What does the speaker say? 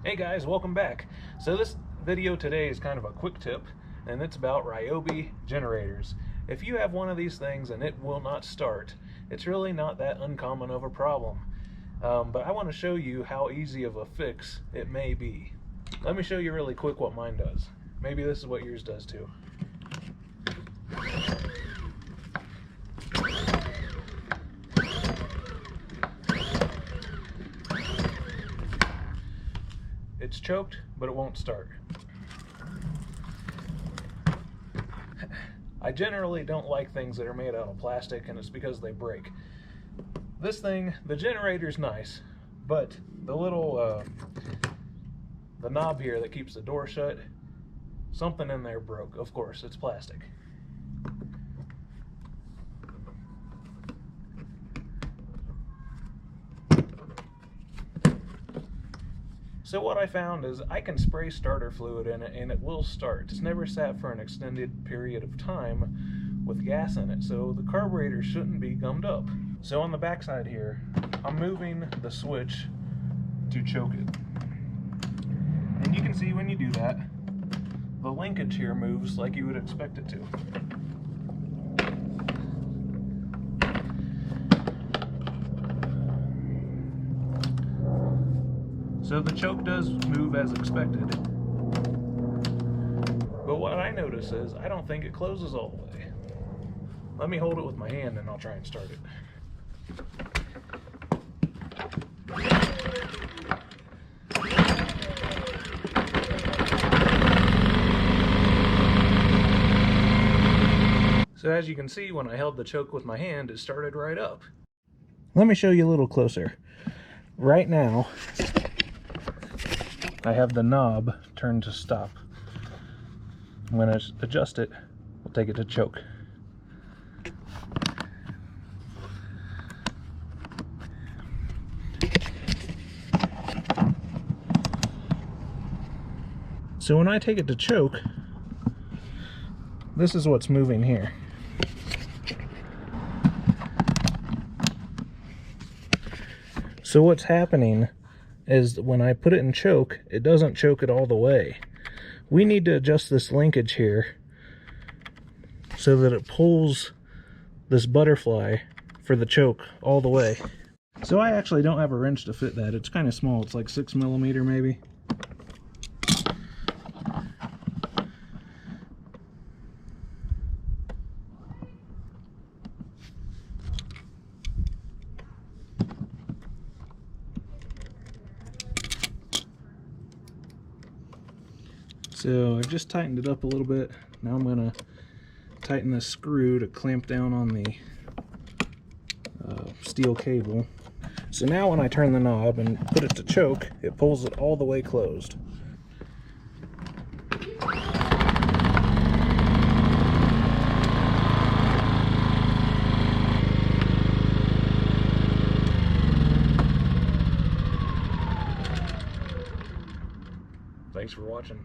Hey guys, welcome back. So this video today is kind of a quick tip, and it's about Ryobi generators. If you have one of these things and it will not start, it's really not that uncommon of a problem. But I want to show you how easy of a fix it may be. Let me show you really quick what mine does. Maybe this is what yours does too. It's choked, but it won't start. I generally don't like things that are made out of plastic, and it's because they break. This thing, the generator's nice, but the little the knob here that keeps the door shut, something in there broke. Of course, it's plastic. So what I found is I can spray starter fluid in it and it will start. It's never sat for an extended period of time with gas in it, so the carburetor shouldn't be gummed up. So on the back side here, I'm moving the switch to choke it. And you can see when you do that, the linkage here moves like you would expect it to. So the choke does move as expected, but what I notice is I don't think it closes all the way. Let me hold it with my hand and I'll try and start it. So as you can see, when I held the choke with my hand, it started right up. Let me show you a little closer. Right now, I have the knob turned to stop. When I adjust it, we'll take it to choke. So when I take it to choke, this is what's moving here. So what's happening is when I put it in choke, it doesn't choke it all the way. We need to adjust this linkage here so that it pulls this butterfly for the choke all the way. So I actually don't have a wrench to fit that. It's kind of small. It's like 6mm maybe. So I've just tightened it up a little bit. Now I'm going to tighten this screw to clamp down on the steel cable. So now when I turn the knob and put it to choke, it pulls it all the way closed. Thanks for watching.